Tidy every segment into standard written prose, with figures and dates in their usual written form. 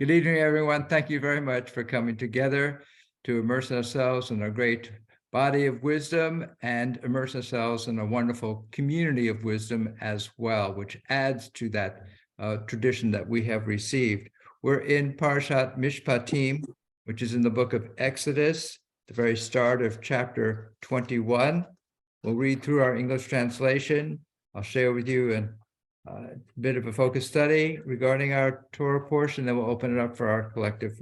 Good evening, everyone. Thank you very much for coming together to immerse ourselves in a great body of wisdom and immerse ourselves in a wonderful community of wisdom as well, which adds to that tradition that we have received. We're in Parshat Mishpatim, which is in the book of Exodus, the very start of chapter 21. We'll read through our English translation. I'll share with you a bit of a focus study regarding our Torah portion, then we'll open it up for our collective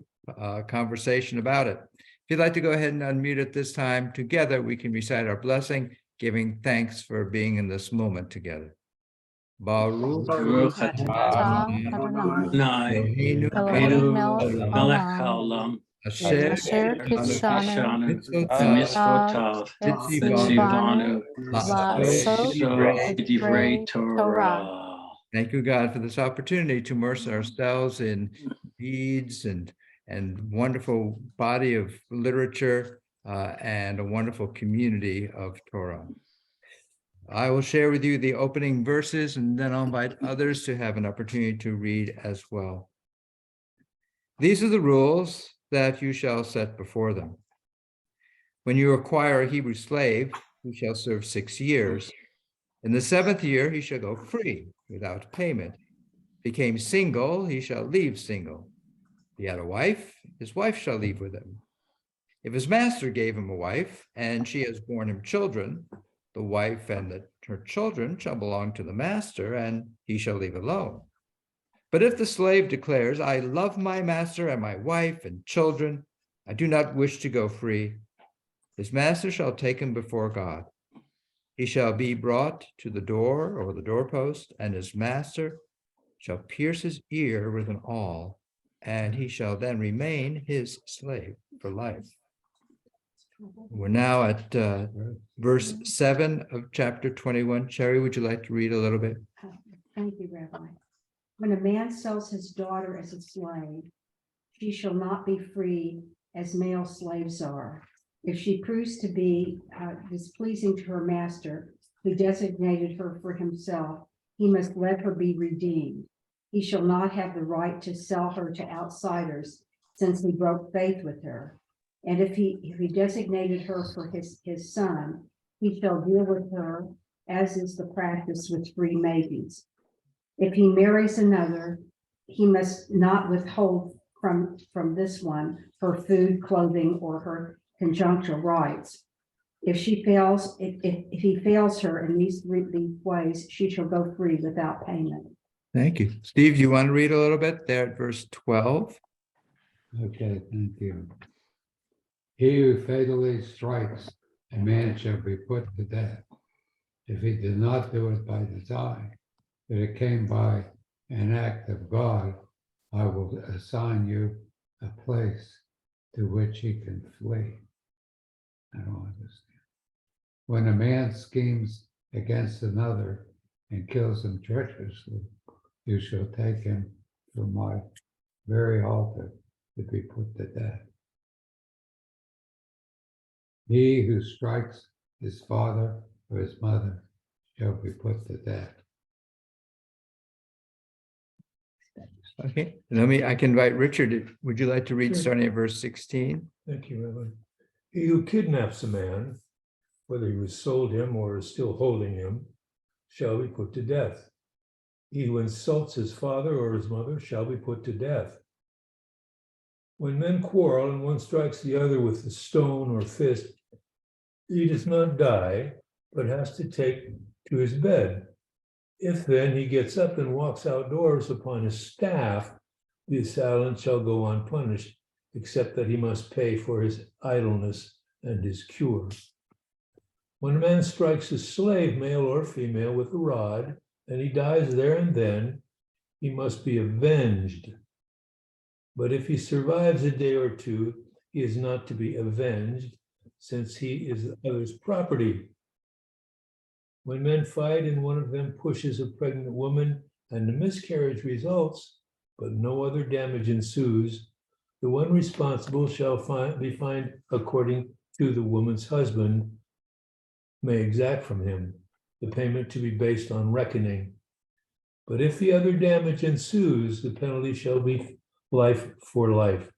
conversation about it. If you'd like to go ahead and unmute at this time, together we can recite our blessing, giving thanks for being in this moment together. Baruch atah Adonai Eloheinu melech haolam asher kitshanu mitzvotav v'tzivanu la'asot divrei Torah. Thank you, God, for this opportunity to immerse ourselves in deeds and wonderful body of literature and a wonderful community of Torah. I will share with you the opening verses, and then I'll invite others to have an opportunity to read as well. These are the rules that you shall set before them. When you acquire a Hebrew slave, he shall serve 6 years. In the 7th year, he shall go free without payment. If he became single, he shall leave single. If he had a wife, his wife shall leave with him. If his master gave him a wife, and she has borne him children, the wife and her children shall belong to the master, and he shall leave alone. But if the slave declares, I love my master and my wife and children, I do not wish to go free, his master shall take him before God. He shall be brought to the door or the doorpost, and his master shall pierce his ear with an awl, and he shall then remain his slave for life. We're now at verse 7 of chapter 21. Sherry, would you like to read a little bit? Thank you, Rabbi. When a man sells his daughter as a slave, she shall not be free as male slaves are. If she proves to be displeasing to her master, who designated her for himself, he must let her be redeemed. He shall not have the right to sell her to outsiders, since he broke faith with her. And if he designated her for his son, he shall deal with her as is the practice with free maidens. If he marries another, he must not withhold from this one her food, clothing, or her conjunctural rights. If he fails her in these ways, she shall go free without payment. Thank you. Steve, do you want to read a little bit there at verse 12? Okay, thank you. He who fatally strikes a man shall be put to death. If he did not do it by design, but it came by an act of God, I will assign you a place to which he can flee. I don't understand. When a man schemes against another and kills him treacherously, you shall take him from my very altar to be put to death. He who strikes his father or his mother shall be put to death. Okay, I can invite Richard. Would you like to read starting at verse 16? Thank you, Rabbi. He who kidnaps a man, whether he was sold him or is still holding him, shall be put to death. He who insults his father or his mother shall be put to death. When men quarrel and one strikes the other with a stone or fist, he does not die, but has to take to his bed. If then he gets up and walks outdoors upon his staff, the assailant shall go unpunished, except that he must pay for his idleness and his cure. When a man strikes a slave, male or female, with a rod, and he dies there and then, he must be avenged. But if he survives a day or two, he is not to be avenged, since he is the other's property. When men fight and one of them pushes a pregnant woman and the miscarriage results, but no other damage ensues, the one responsible shall be fined according to the woman's husband may exact from him, the payment to be based on reckoning. But if the other damage ensues, the penalty shall be life for life,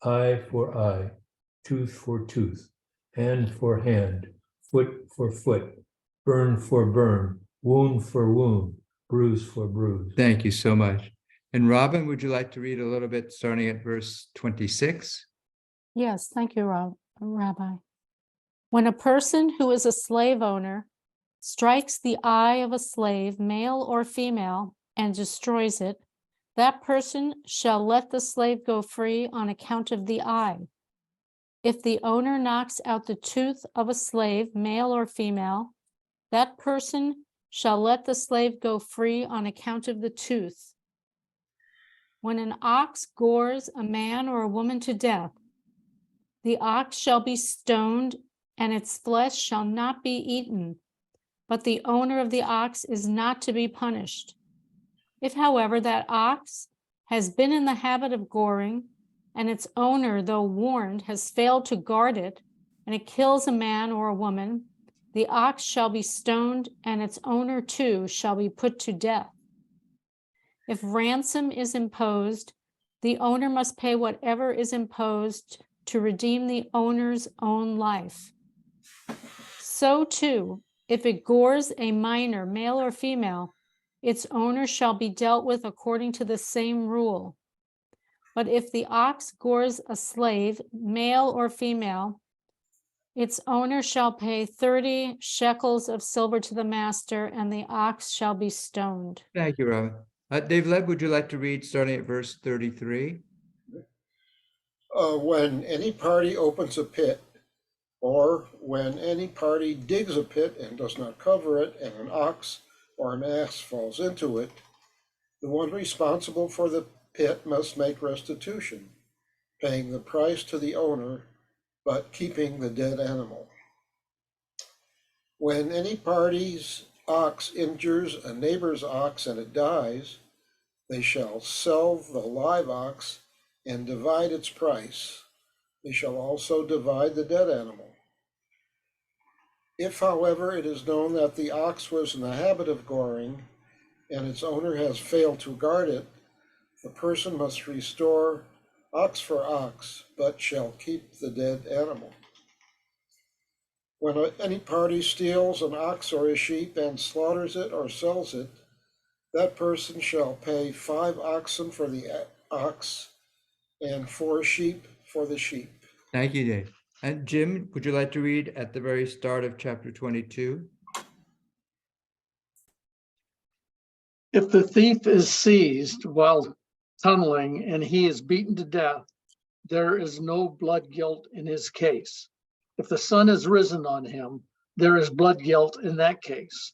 eye for eye, tooth for tooth, hand for hand, foot for foot, burn for burn, wound for wound, bruise for bruise. Thank you so much. And Robin, would you like to read a little bit starting at verse 26? Yes, thank you, Rabbi. When a person who is a slave owner strikes the eye of a slave, male or female, and destroys it, that person shall let the slave go free on account of the eye. If the owner knocks out the tooth of a slave, male or female, that person shall let the slave go free on account of the tooth. When an ox gores a man or a woman to death, the ox shall be stoned, and its flesh shall not be eaten, but the owner of the ox is not to be punished. If, however, that ox has been in the habit of goring, and its owner, though warned, has failed to guard it, and it kills a man or a woman, the ox shall be stoned, and its owner too shall be put to death. If ransom is imposed, the owner must pay whatever is imposed to redeem the owner's own life. So too, if it gores a minor, male or female, its owner shall be dealt with according to the same rule. But if the ox gores a slave, male or female, its owner shall pay 30 shekels of silver to the master, and the ox shall be stoned. Thank you, Robin. Dave Leb, would you like to read starting at verse 33? When any party opens a pit, or when any party digs a pit and does not cover it, and an ox or an ass falls into it, the one responsible for the pit must make restitution, paying the price to the owner, but keeping the dead animal. When any party's ox injures a neighbor's ox and it dies, they shall sell the live ox and divide its price. They shall also divide the dead animal. If, however, it is known that the ox was in the habit of goring, and its owner has failed to guard it, the person must restore ox for ox, but shall keep the dead animal. When any party steals an ox or a sheep and slaughters it or sells it, that person shall pay 5 oxen for the ox and 4 sheep for the sheep. Thank you, Dave. And Jim, would you like to read at the very start of chapter 22? If the thief is seized while tunneling and he is beaten to death, there is no blood guilt in his case. If the sun is risen on him, there is blood guilt in that case.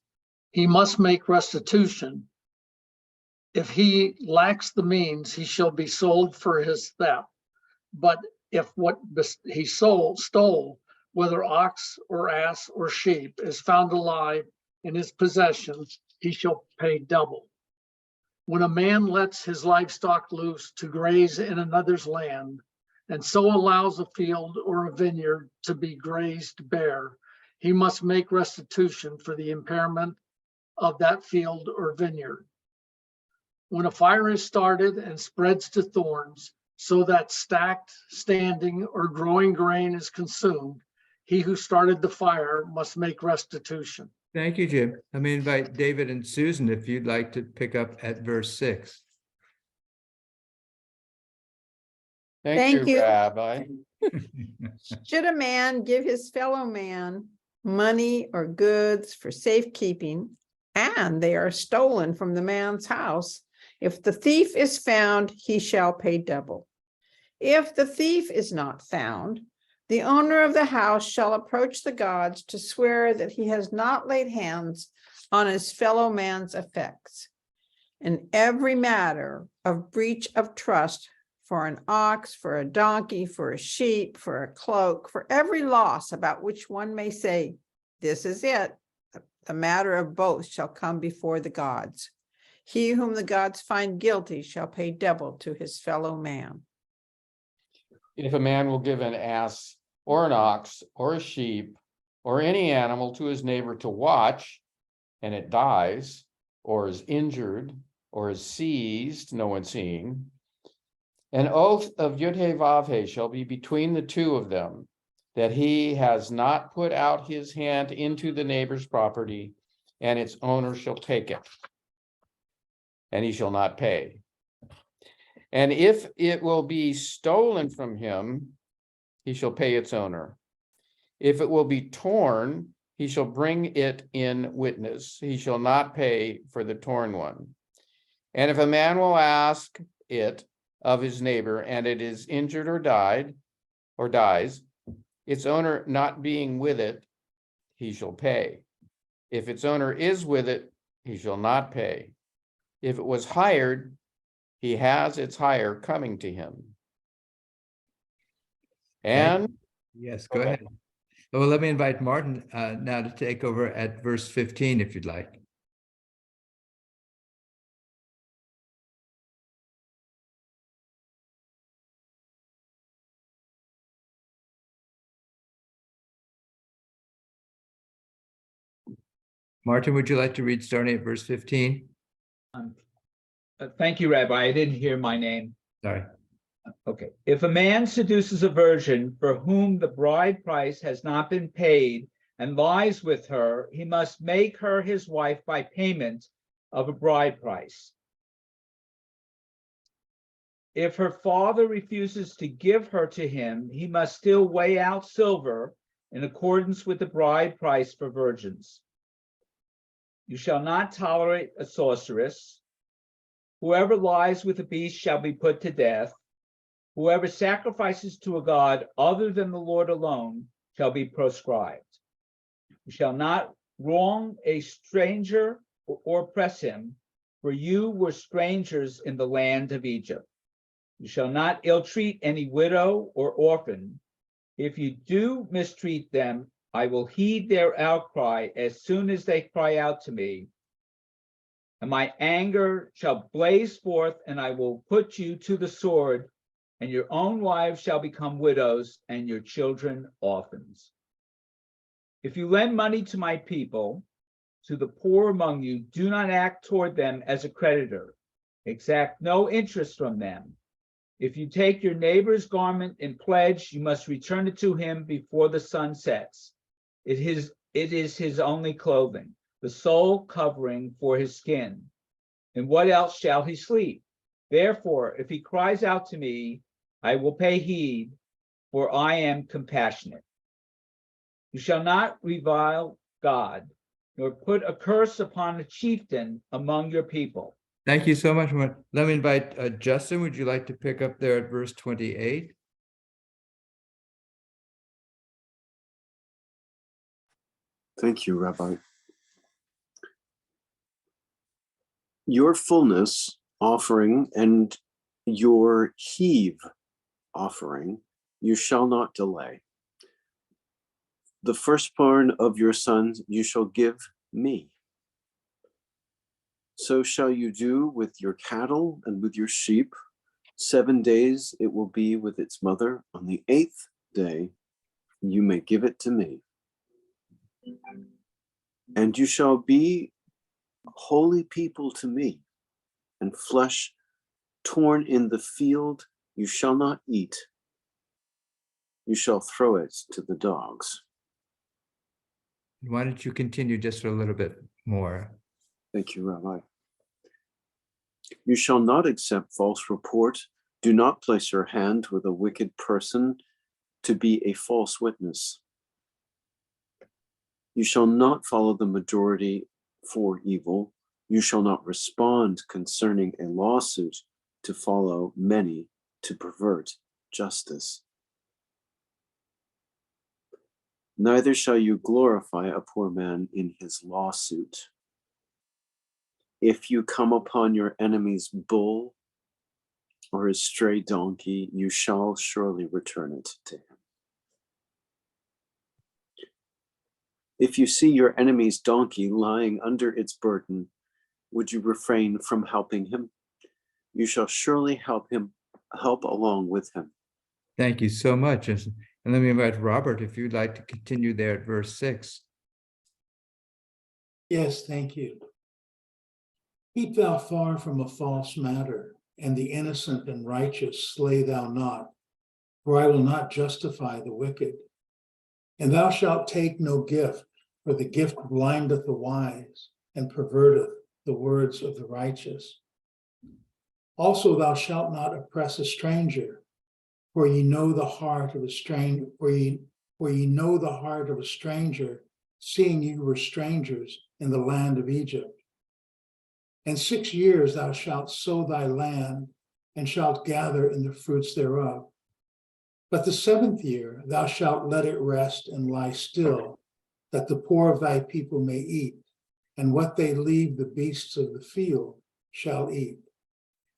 He must make restitution. If he lacks the means, he shall be sold for his theft. But if what he stole, whether ox or ass or sheep, is found alive in his possession, he shall pay double. When a man lets his livestock loose to graze in another's land, and so allows a field or a vineyard to be grazed bare, he must make restitution for the impairment of that field or vineyard. When a fire is started and spreads to thorns, so that stacked, standing, or growing grain is consumed, he who started the fire must make restitution. Thank you, Jim. Let me invite David and Susan if you'd like to pick up at verse 6. Thank you, Rabbi. Should a man give his fellow man money or goods for safekeeping, and they are stolen from the man's house, if the thief is found, he shall pay double. If the thief is not found, the owner of the house shall approach the gods to swear that he has not laid hands on his fellow man's effects. In every matter of breach of trust, for an ox, for a donkey, for a sheep, for a cloak, for every loss about which one may say, this is it, the matter of both shall come before the gods. He whom the gods find guilty shall pay double to his fellow man. If a man will give an ass or an ox or a sheep or any animal to his neighbor to watch, and it dies or is injured or is seized, no one seeing, An oath of Yud-Heh-Vav-Heh shall be between the two of them, that he has not put out his hand into the neighbor's property, and its owner shall take it, and he shall not pay. And if it will be stolen from him, he shall pay its owner. If it will be torn, he shall bring it in witness. He shall not pay for the torn one. And if a man will ask it of his neighbor, and it is injured or dies, its owner not being with it, he shall pay. If its owner is with it, he shall not pay. If it was hired, he has its hire coming to him. And Yes, go ahead. Well, let me invite Martin now to take over at verse 15, if you'd like. Martin, would you like to read starting at verse 15? Thank you, Rabbi. I didn't hear my name. Sorry. Okay. If a man seduces a virgin for whom the bride price has not been paid and lies with her, he must make her his wife by payment of a bride price. If her father refuses to give her to him, he must still weigh out silver in accordance with the bride price for virgins. You shall not tolerate a sorceress. Whoever lies with a beast shall be put to death. Whoever sacrifices to a god other than the Lord alone shall be proscribed. You shall not wrong a stranger or oppress him, for you were strangers in the land of Egypt. You shall not ill-treat any widow or orphan. If you do mistreat them, I will heed their outcry as soon as they cry out to me. And my anger shall blaze forth, and I will put you to the sword, and your own wives shall become widows, and your children orphans. If you lend money to my people, to the poor among you, do not act toward them as a creditor. Exact no interest from them. If you take your neighbor's garment in pledge, you must return it to him before the sun sets. It is his only clothing, the sole covering for his skin. And what else shall he sleep? Therefore, if he cries out to me, I will pay heed, for I am compassionate. You shall not revile God, nor put a curse upon a chieftain among your people. Thank you so much. Let me invite Justin. Would you like to pick up there at verse 28? Thank you, Rabbi. Your fullness offering and your heave offering you shall not delay. The firstborn of your sons you shall give me. So shall you do with your cattle and with your sheep. 7 days it will be with its mother. On the 8th day you may give it to me. And you shall be holy people to me, and flesh torn in the field you shall not eat. You shall throw it to the dogs. Why don't you continue just for a little bit more? Thank you, Rabbi. You shall not accept false report. Do not place your hand with a wicked person to be a false witness. You shall not follow the majority for evil. You shall not respond concerning a lawsuit to follow many to pervert justice. Neither shall you glorify a poor man in his lawsuit. If you come upon your enemy's bull or his stray donkey, you shall surely return it to him. If you see your enemy's donkey lying under its burden, would you refrain from helping him? You shall surely help along with him. Thank you so much. And let me invite Robert, if you'd like to continue there at verse 6. Yes, thank you. Keep thou far from a false matter, and the innocent and righteous slay thou not, for I will not justify the wicked. And thou shalt take no gift, for the gift blindeth the wise, and perverteth the words of the righteous. Also thou shalt not oppress a stranger, for ye know the heart of a stranger, for ye know the heart of a stranger, seeing ye were strangers in the land of Egypt. And 6 years thou shalt sow thy land, and shalt gather in the fruits thereof. But the 7th year thou shalt let it rest and lie still, that the poor of thy people may eat, and what they leave the beasts of the field shall eat.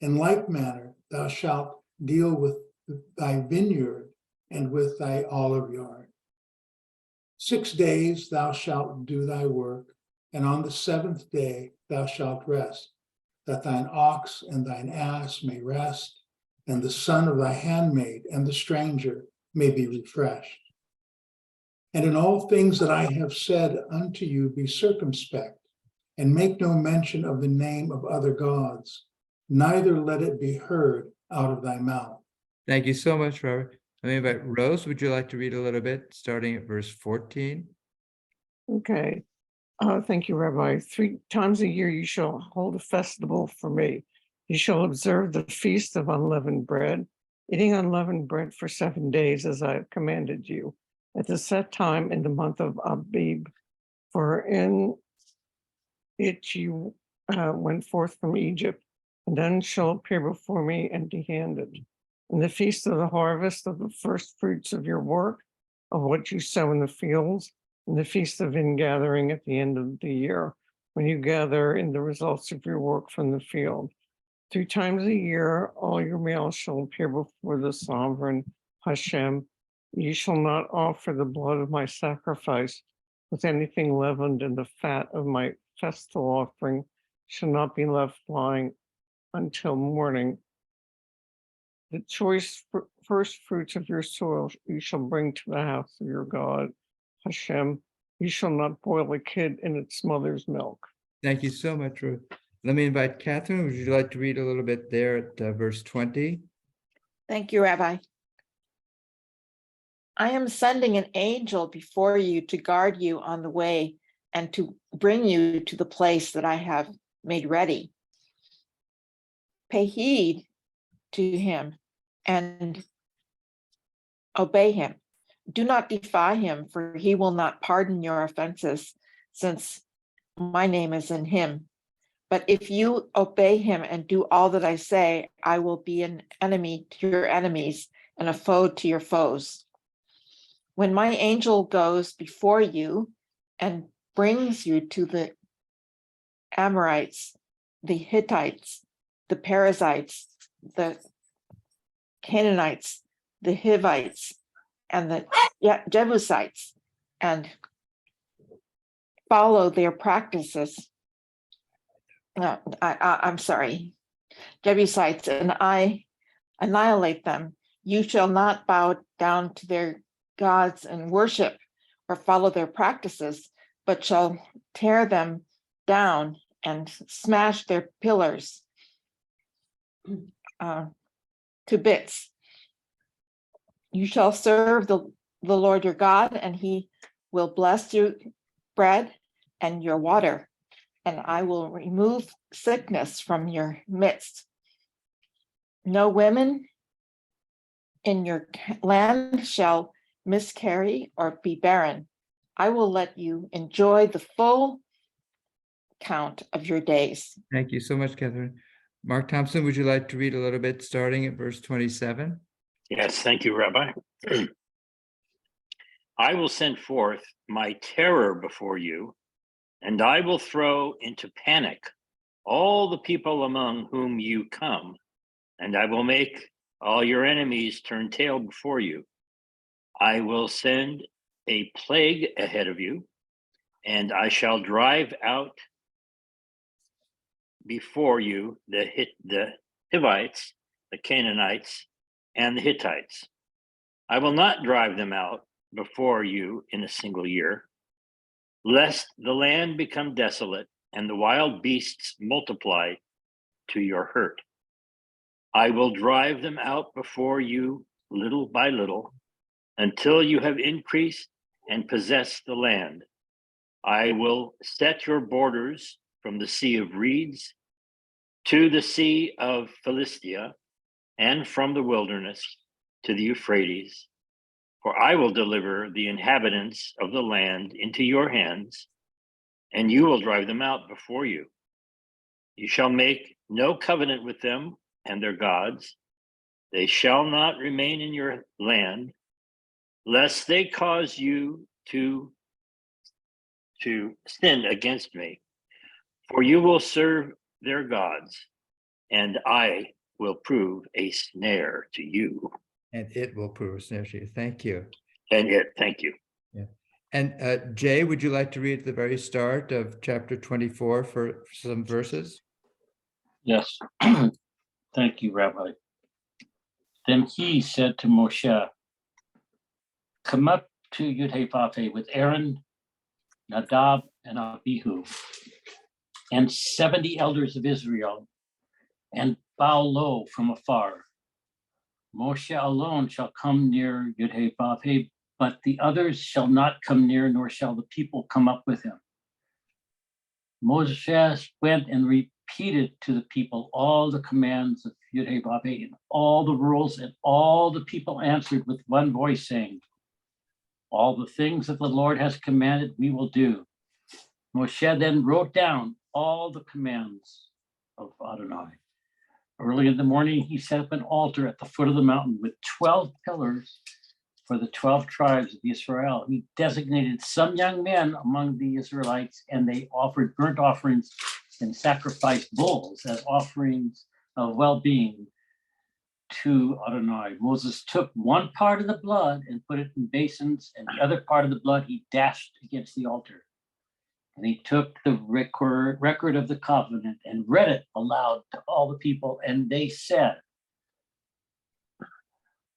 In like manner thou shalt deal with thy vineyard and with thy olive yard. 6 days thou shalt do thy work, and on the 7th day thou shalt rest, that thine ox and thine ass may rest, and the son of thy handmaid and the stranger may be refreshed. And in all things that I have said unto you, be circumspect, and make no mention of the name of other gods, neither let it be heard out of thy mouth. Thank you so much, Robert. Let me invite Rose. Would you like to read a little bit, starting at verse 14? Okay. Thank you, Rabbi. 3 times a year you shall hold a festival for me. You shall observe the feast of unleavened bread, eating unleavened bread for 7 days, as I have commanded you, at the set time in the month of Abib. For in it you went forth from Egypt, and then shall appear before me empty-handed. In the feast of the harvest of the first fruits of your work, of what you sow in the fields, in the feast of ingathering at the end of the year, when you gather in the results of your work from the field. 3 times a year, all your males shall appear before the sovereign Hashem. You shall not offer the blood of my sacrifice with anything leavened, and the fat of my festal offering shall not be left lying until morning. The choice first fruits of your soil you shall bring to the house of your God, Hashem. You shall not boil a kid in its mother's milk. Thank you so much, Ruth. Let me invite Catherine. Would you like to read a little bit there at verse 20? Thank you, Rabbi. I am sending an angel before you to guard you on the way and to bring you to the place that I have made ready. Pay heed to him and obey him. Do not defy him, for he will not pardon your offenses, since my name is in him. But if you obey him and do all that I say, I will be an enemy to your enemies and a foe to your foes. When my angel goes before you and brings you to the Amorites, the Hittites, the Perizzites, the Canaanites, the Hivites, and the Jebusites, and follow their practices. I'm sorry, Jebusites, and I annihilate them. You shall not bow down to their gods and worship or follow their practices, but shall tear them down and smash their pillars to bits. You shall serve the Lord your God, and he will bless your bread and your water, and I will remove sickness from your midst. No women in your land shall miscarry or be barren. I will let you enjoy the full count of your days. Thank you so much, Catherine. Mark Thompson, would you like to read a little bit, starting at verse 27? Yes, thank you, Rabbi. I will send forth my terror before you, and I will throw into panic all the people among whom you come, and I will make all your enemies turn tail before you. I will send a plague ahead of you, and I shall drive out before you the Hivites, the Canaanites, and the Hittites. I will not drive them out before you in a single year, lest the land become desolate and the wild beasts multiply to your hurt. I will drive them out before you little by little, until you have increased and possessed the land. I will set your borders from the Sea of Reeds to the Sea of Philistia, and from the wilderness to the Euphrates. For I will deliver the inhabitants of the land into your hands, and you will drive them out before you. You shall make no covenant with them and their gods. They shall not remain in your land, lest they cause you to sin against me. For you will serve their gods, and I will prove a snare to you. And it will prove a snare to you. Thank you. Thank you. Yeah. And Jay, would you like to read at the very start of chapter 24 for some verses? Yes. Thank you, Rabbi. Then he said to Moshe, come up to Yud-Heh-Vav-Heh with Aaron, Nadab, and Abihu, and 70 elders of Israel, and bow low from afar. Moshe alone shall come near Yud-Heh-Vav-Heh, but the others shall not come near, nor shall the people come up with him. Moshe went and repeated to the people all the commands of Yud-Heh-Vav-Heh and all the rules, and all the people answered with one voice, saying, all the things that the Lord has commanded we will do. Moshe then wrote down all the commands of Adonai. Early in the morning, he set up an altar at the foot of the mountain with 12 pillars for the 12 tribes of Israel. He designated some young men among the Israelites, and they offered burnt offerings and sacrificed bulls as offerings of well-being to Adonai. Moses took one part of the blood and put it in basins, and the other part of the blood he dashed against the altar. And he took the record of the covenant and read it aloud to all the people, and they said,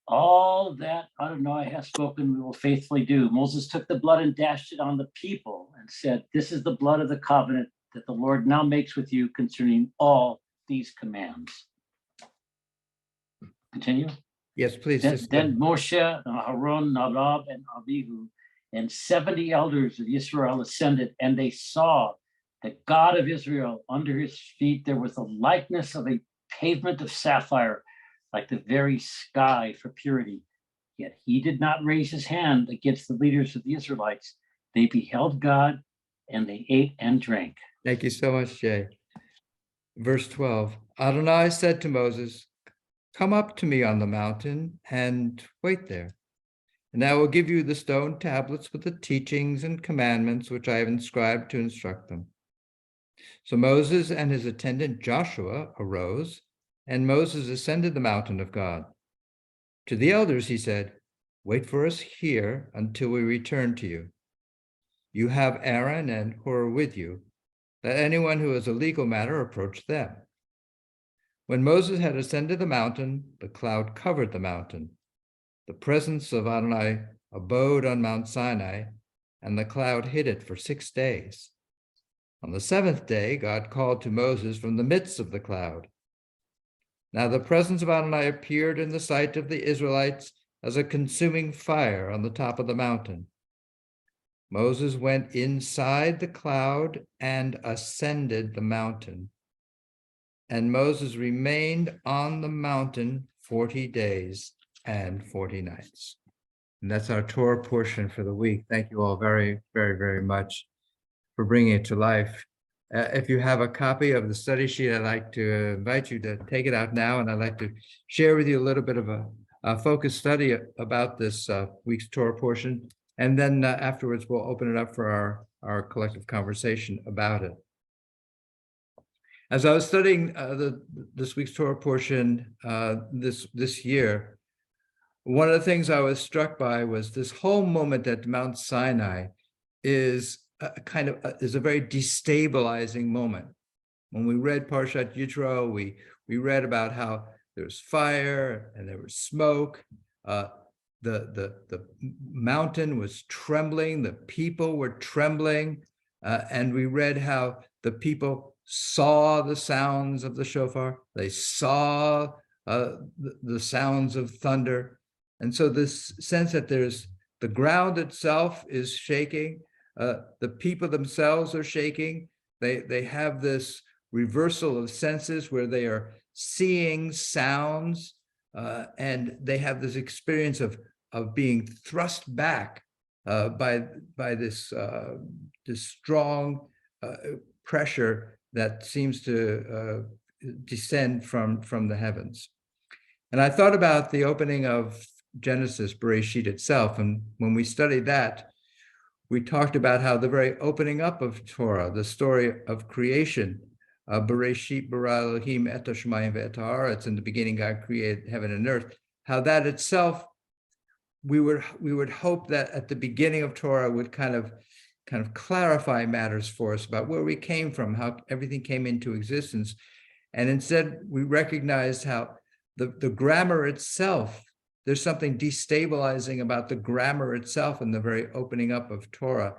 all that Adonai has spoken we will faithfully do. Moses took the blood and dashed it on the people and said, this is the blood of the covenant that the Lord now makes with you concerning all these commands. Continue. Yes, please. Then Moshe, Aaron, Nadab, and Abihu, and 70 elders of Israel ascended, and they saw the God of Israel. Under his feet there was a likeness of a pavement of sapphire, like the very sky for purity. Yet he did not raise his hand against the leaders of the Israelites. They beheld God, and they ate and drank. Thank you so much, Jay. Verse 12, Adonai said to Moses, come up to me on the mountain and wait there. And I will give you the stone tablets with the teachings and commandments which I have inscribed to instruct them. So Moses and his attendant Joshua arose, and Moses ascended the mountain of God. To the elders he said, wait for us here until we return to you. You have Aaron and Hur with you. Let anyone who has a legal matter approach them. When Moses had ascended the mountain, the cloud covered the mountain. The presence of Adonai abode on Mount Sinai, and the cloud hid it for 6 days. On the 7th day, God called to Moses from the midst of the cloud. Now the presence of Adonai appeared in the sight of the Israelites as a consuming fire on the top of the mountain. Moses went inside the cloud and ascended the mountain. And Moses remained on the mountain 40 days and 40 nights. And that's our Torah portion for the week. Thank you all very, very, very much for bringing it to life. If you have a copy of the study sheet, I'd like to invite you to take it out now, and I'd like to share with you a little bit of a focused study about this week's Torah portion. And then afterwards, we'll open it up for our collective conversation about it. As I was studying this week's Torah portion this year, one of the things I was struck by was this whole moment at Mount Sinai is a very destabilizing moment. When we read Parshat Yitro, we read about how there's fire and there was smoke. The mountain was trembling, the people were trembling, and we read how the people saw the sounds of the shofar. They saw the sounds of thunder. And so this sense that there's the ground itself is shaking, the people themselves are shaking. They have this reversal of senses where they are seeing sounds, and they have this experience of being thrust back by this strong pressure that seems to descend from the heavens. And I thought about the opening of Genesis, Bereshit itself, and when we studied that, we talked about how the very opening up of Torah, the story of creation, Bereshit bara Elohim et hashamayim ve'et haaretz, in the beginning God created heaven and earth, how that itself, we would hope that at the beginning of Torah would kind of clarify matters for us about where we came from, how everything came into existence. And instead, we recognized how the grammar itself, there's something destabilizing about the grammar itself in the very opening up of Torah,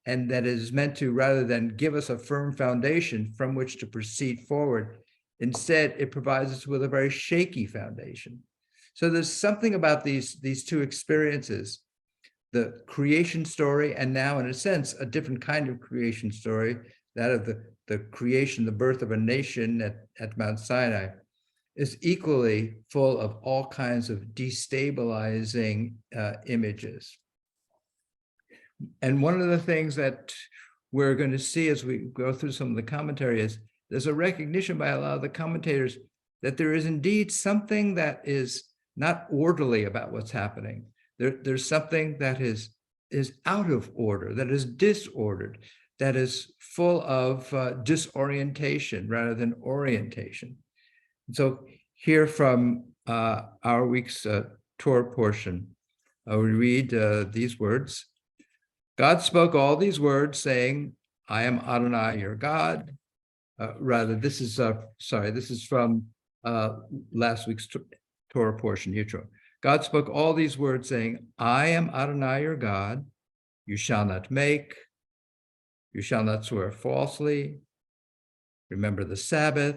and that is meant to, rather than give us a firm foundation from which to proceed forward, instead it provides us with a very shaky foundation. So there's something about these two experiences, the creation story, and now in a sense, a different kind of creation story, that of the creation, the birth of a nation at Mount Sinai, is equally full of all kinds of destabilizing images. And one of the things that we're going to see as we go through some of the commentary is there's a recognition by a lot of the commentators that there is indeed something that is not orderly about what's happening. There's something that is out of order, that is disordered, that is full of disorientation rather than orientation. So here from our week's Torah portion, we read these words. God spoke all these words saying, I am Adonai, your God. This is from last week's Torah portion, Yitro. God spoke all these words saying, I am Adonai, your God. You shall not make, you shall not swear falsely. Remember the Sabbath.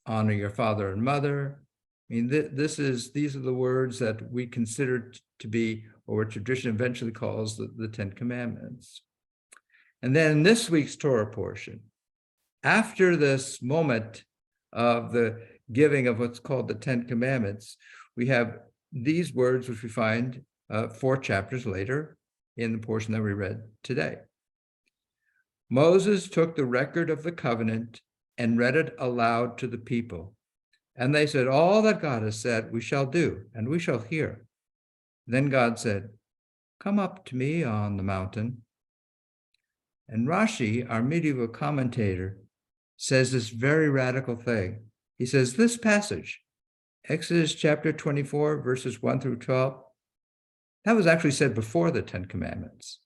Honor your father and mother. I mean, these are the words that we consider to be, or what tradition eventually calls the Ten Commandments. And then in this week's Torah portion, after this moment of the giving of what's called the Ten Commandments, we have these words, which we find 4 chapters later in the portion that we read today. Moses took the record of the covenant and read it aloud to the people. And they said, all that God has said, we shall do, and we shall hear. Then God said, come up to me on the mountain. And Rashi, our medieval commentator, says this very radical thing. He says, this passage, Exodus chapter 24, verses 1 through 12, that was actually said before the Ten Commandments.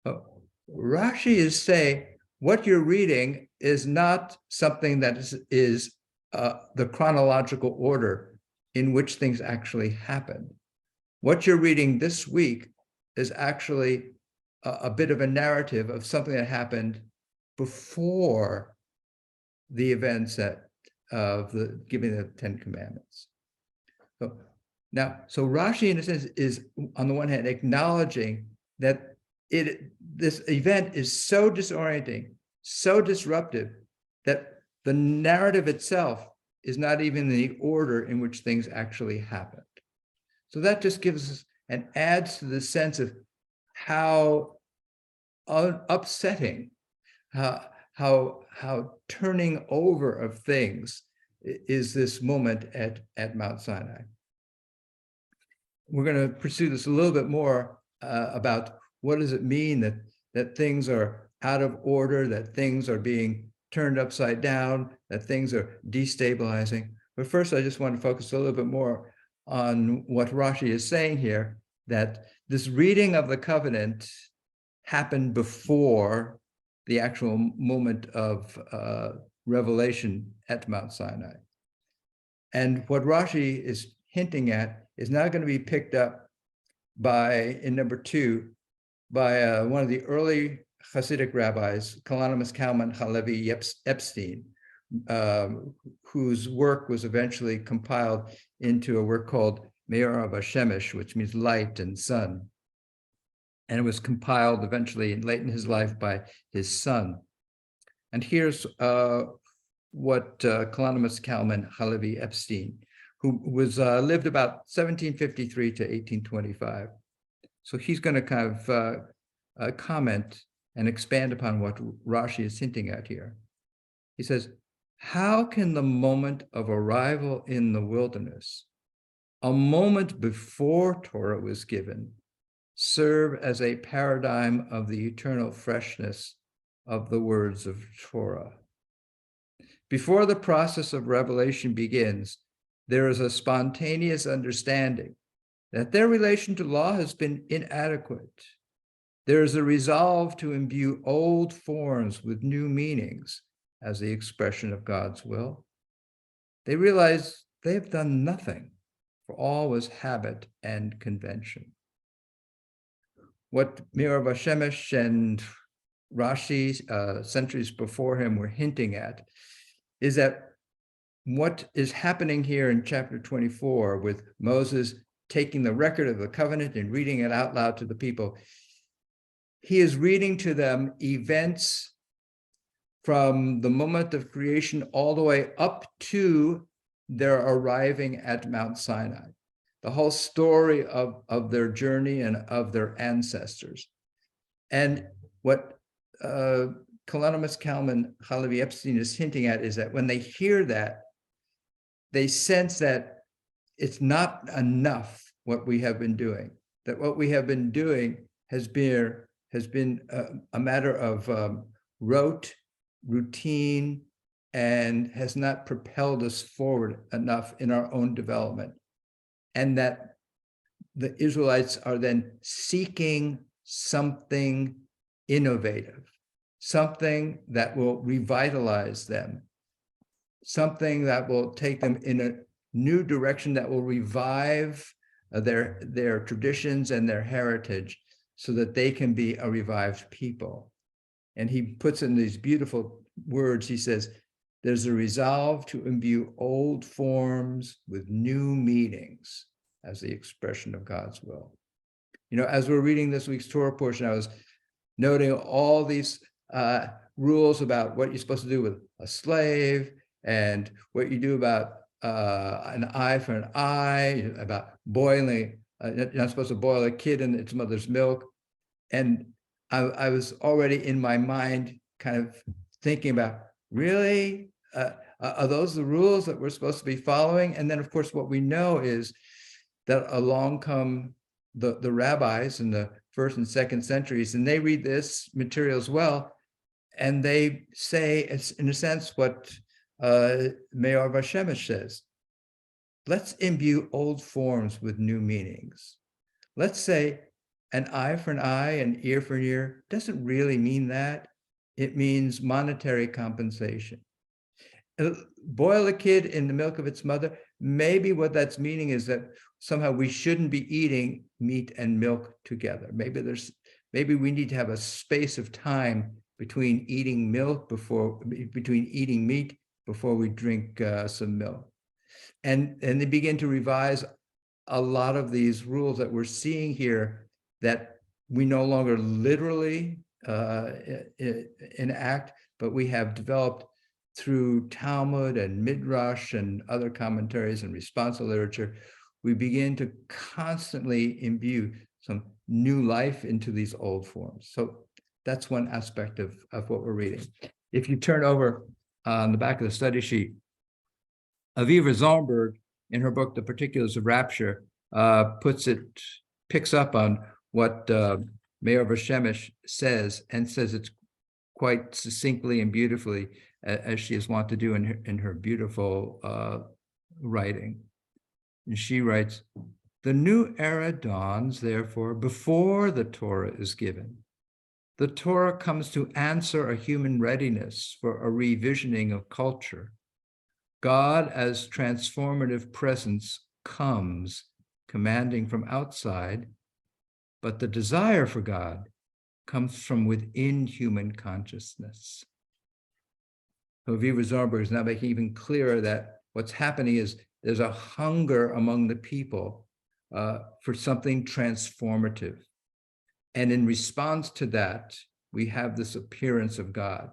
Rashi is saying, what you're reading is not something that is the chronological order in which things actually happened. What you're reading this week is actually a bit of a narrative of something that happened before the events of the giving the Ten Commandments. So Rashi, in a sense, is on the one hand acknowledging that this event is so disorienting, so disruptive, that the narrative itself is not even in the order in which things actually happened. So that just gives us and adds to the sense of how upsetting, how turning over of things is this moment at Mount Sinai. We're going to pursue this a little bit more about what does it mean that things are out of order, that things are being turned upside down, that things are destabilizing. But first, I just want to focus a little bit more on what Rashi is saying here, that this reading of the covenant happened before the actual moment of revelation at Mount Sinai. And what Rashi is hinting at is now going to be picked up by, in number 2, by one of the early Hasidic rabbis, Kalonymus Kalman Halevi Epstein, whose work was eventually compiled into a work called Me'or Hashemesh, which means light and sun. And it was compiled eventually late in his life by his son. And here's what Kalonymus Kalman Halevi Epstein, who was lived about 1753 to 1825. So he's going to kind of comment and expand upon what Rashi is hinting at here. He says, how can the moment of arrival in the wilderness, a moment before Torah was given, serve as a paradigm of the eternal freshness of the words of Torah? Before the process of revelation begins, there is a spontaneous understanding that their relation to law has been inadequate. There is a resolve to imbue old forms with new meanings as the expression of God's will. They realize they have done nothing, for all was habit and convention. What Me'or Hashemesh and Rashi, centuries before him, were hinting at is that what is happening here in chapter 24 with Moses taking the record of the covenant and reading it out loud to the people, he is reading to them events from the moment of creation all the way up to their arriving at Mount Sinai, the whole story of their journey and of their ancestors. And what Kalonymus Kalman Halevi Epstein is hinting at is that when they hear that, they sense that it's not enough what we have been doing, that what we have been doing has been a matter of rote, routine, and has not propelled us forward enough in our own development. And that the Israelites are then seeking something innovative, something that will revitalize them, something that will take them in a new direction, that will revive their traditions and their heritage so that they can be a revived people. And he puts in these beautiful words. He says, there's a resolve to imbue old forms with new meanings as the expression of God's will. You know, as we're reading this week's Torah portion, I was noting all these rules about what you're supposed to do with a slave and what you do about an eye for an eye, about boiling, you're not supposed to boil a kid in its mother's milk. And I was already in my mind kind of thinking about, really, are those the rules that we're supposed to be following? And then, of course, what we know is that along come the rabbis in the 1st and 2nd centuries, and they read this material as well, and they say, it's in a sense, what Me'or Hashemesh says. Let's imbue old forms with new meanings. Let's say an eye for an eye, an ear for an ear doesn't really mean that. It means monetary compensation. Boil a kid in the milk of its mother. Maybe what that's meaning is that somehow we shouldn't be eating meat and milk together. Maybe we need to have a space of time between eating meat before we drink some milk. And they begin to revise a lot of these rules that we're seeing here that we no longer literally enact, but we have developed through Talmud and Midrash and other commentaries and responsive literature. We begin to constantly imbue some new life into these old forms. So that's one aspect of what we're reading. If you turn over on the back of the study sheet, Aviva Zollenberg, in her book, The Particulars of Rapture, picks up on what Me'or Hashemesh says, and says it's quite succinctly and beautifully, as she is wont to do in her beautiful writing. And she writes, the new era dawns, therefore, before the Torah is given. The Torah comes to answer a human readiness for a revisioning of culture. God as transformative presence comes, commanding from outside, but the desire for God comes from within human consciousness. Aviva Zornberg is now making even clearer that what's happening is there's a hunger among the people for something transformative. And in response to that, we have this appearance of God,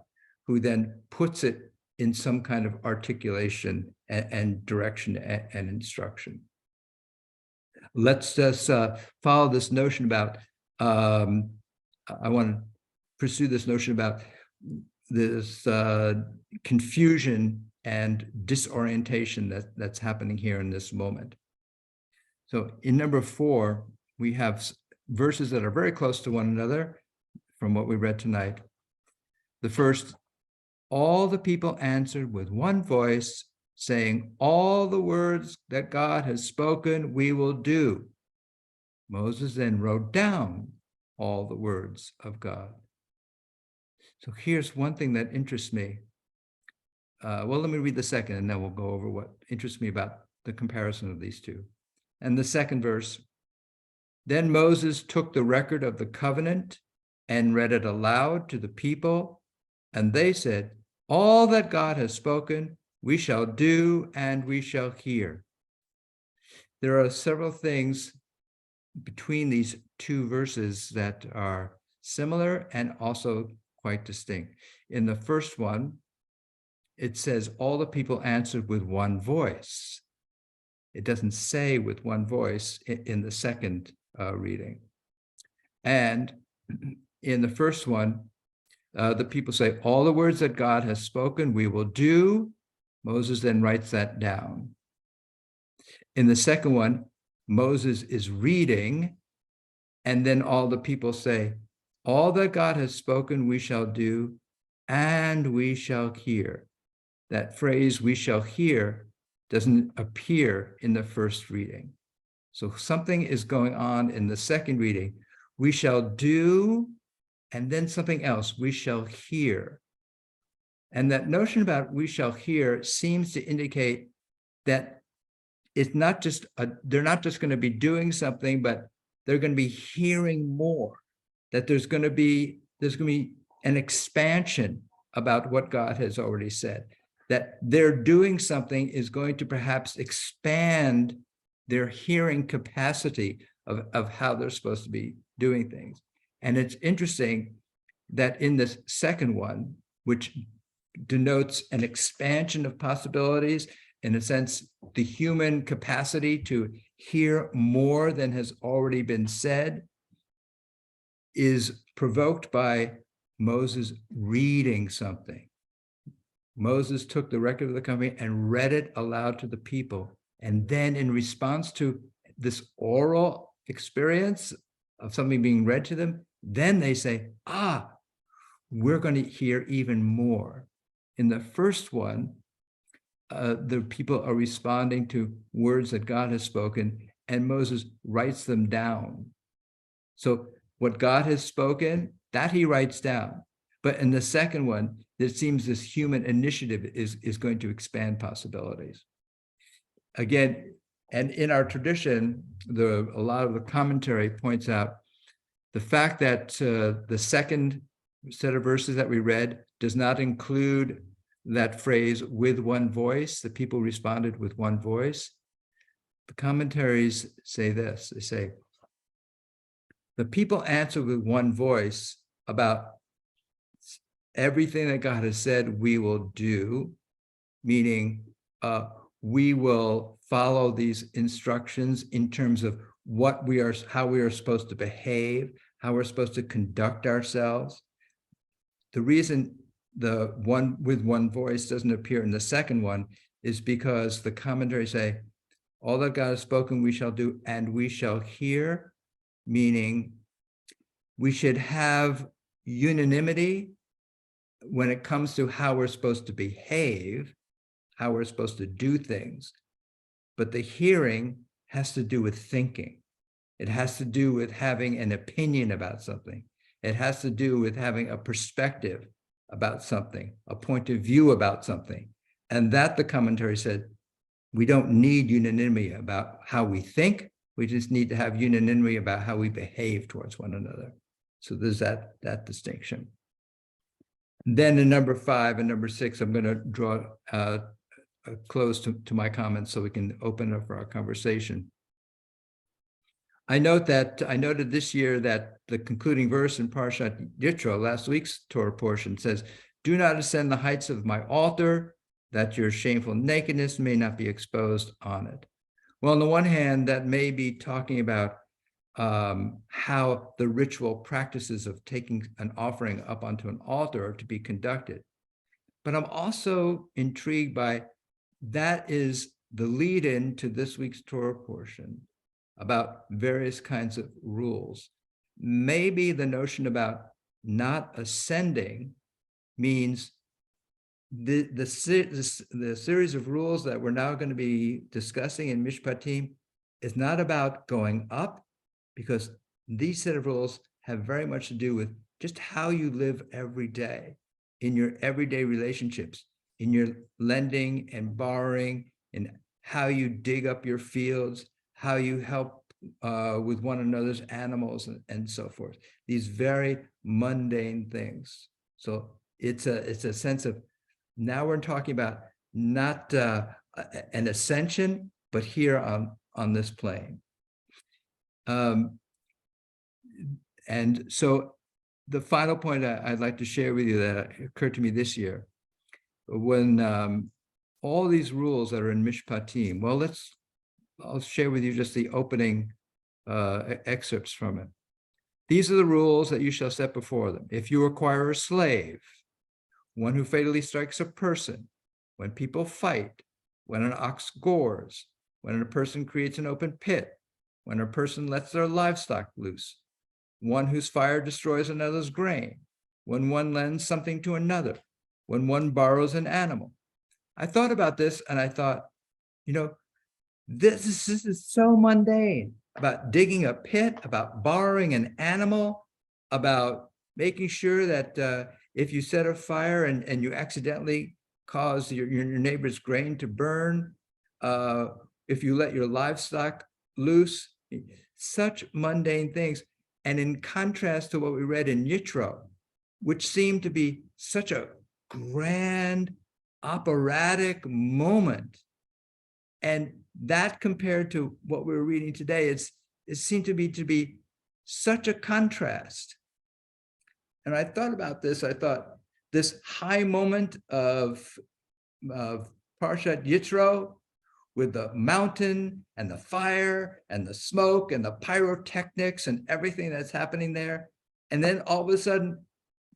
who then puts it in some kind of articulation and direction and instruction. Let's just follow this notion about, I want to pursue this notion about this confusion and disorientation that's happening here in this moment. So in number 4, we have verses that are very close to one another from what we read tonight. The first, all the people answered with one voice, saying, all the words that God has spoken, we will do. Moses then wrote down all the words of God. So here's one thing that interests me. Well, let me read the second, and then we'll go over what interests me about the comparison of these two. And the second verse, then Moses took the record of the covenant and read it aloud to the people, and they said, all that God has spoken, we shall do and we shall hear. There are several things between these two verses that are similar and also quite distinct. In the first one, it says all the people answered with one voice. It doesn't say with one voice in the second reading. And in the first one, the people say, all the words that God has spoken, we will do. Moses then writes that down. In the second one, Moses is reading, and then all the people say, all that God has spoken, we shall do, and we shall hear. That phrase, we shall hear, doesn't appear in the first reading. So something is going on in the second reading. We shall do, and then something else, we shall hear. And that notion about we shall hear seems to indicate that it's not just, they're not just going to be doing something, but they're going to be hearing more, that there's going to be an expansion about what God has already said, that their doing something is going to perhaps expand their hearing capacity of how they're supposed to be doing things. And it's interesting that in this second one, which denotes an expansion of possibilities, in a sense, the human capacity to hear more than has already been said, is provoked by Moses reading something. Moses took the record of the covenant and read it aloud to the people. And then in response to this oral experience of something being read to them, then they say, we're going to hear even more. In the first one, the people are responding to words that God has spoken, and Moses writes them down. So what God has spoken, that he writes down. But in the second one, it seems this human initiative is going to expand possibilities. Again, and in our tradition, a lot of the commentary points out the fact that the second set of verses that we read does not include that phrase with one voice. The people responded with one voice. The commentaries say this, they say, the people answer with one voice about everything that God has said we will do, meaning we will follow these instructions in terms of how we are supposed to behave, how we're supposed to conduct ourselves. The reason the one with one voice doesn't appear in the second one is because the commentaries say, all that God has spoken we shall do and we shall hear, meaning we should have unanimity when it comes to how we're supposed to behave, how we're supposed to do things. But the hearing has to do with thinking. It has to do with having an opinion about something. It has to do with having a perspective about something, a point of view about something. And that, the commentary said, we don't need unanimity about how we think. We just need to have unanimity about how we behave towards one another. So there's that distinction. Then in number 5 and number 6, I'm going to draw a close to my comments so we can open up for our conversation. I noted this year that the concluding verse in Parshat Yitro, last week's Torah portion, says, "Do not ascend the heights of my altar, that your shameful nakedness may not be exposed on it." Well, on the one hand, that may be talking about how the ritual practices of taking an offering up onto an altar are to be conducted. But I'm also intrigued by that is the lead in to this week's Torah portion about various kinds of rules. Maybe the notion about not ascending means the series of rules that we're now going to be discussing in Mishpatim is not about going up, because these set of rules have very much to do with just how you live every day in your everyday relationships, in your lending and borrowing, in how you dig up your fields, how you help with one another's animals, and so forth. These very mundane things. So it's a sense of, now we're talking about not an ascension, but here on this plane. And so the final point I'd like to share with you that occurred to me this year, when all these rules that are in Mishpatim, well, I'll share with you just the opening excerpts from it. "These are the rules that you shall set before them. If you acquire a slave, one who fatally strikes a person, when people fight, when an ox gores, when a person creates an open pit, when a person lets their livestock loose, one whose fire destroys another's grain, when one lends something to another, when one borrows an animal." I thought about this and I thought, this is so mundane, about digging a pit, about borrowing an animal, about making sure that if you set a fire and you accidentally cause your neighbor's grain to burn, if you let your livestock loose, such mundane things. And in contrast to what we read in Yitro, which seemed to be such a grand operatic moment, and that compared to what we were reading today, it seemed to be such a contrast. And I thought about this. I thought this high moment of Parshat Yitro, with the mountain and the fire and the smoke and the pyrotechnics and everything that's happening there. And then all of a sudden,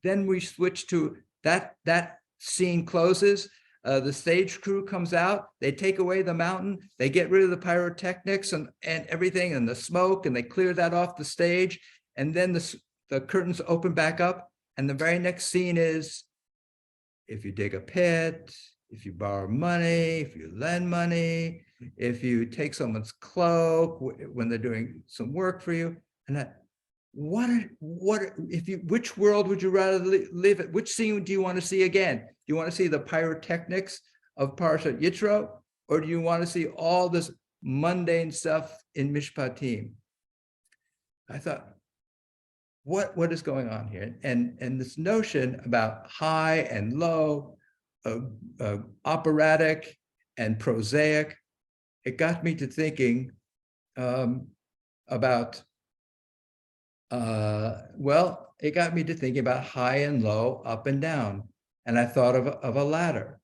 then we switch to that scene closes. The stage crew comes out, they take away the mountain, they get rid of the pyrotechnics and everything and the smoke, and they clear that off the stage. And then the curtains open back up. And the very next scene is, if you dig a pit, if you borrow money, if you lend money, if you take someone's cloak when they're doing some work for you, and that, which world would you rather live in? Which scene do you want to see again? Do you want to see the pyrotechnics of Parshat Yitro, or do you want to see all this mundane stuff in Mishpatim? I thought, what is going on here? And this notion about high and low, operatic and prosaic, it got me to thinking about high and low, up and down. And I thought of a ladder.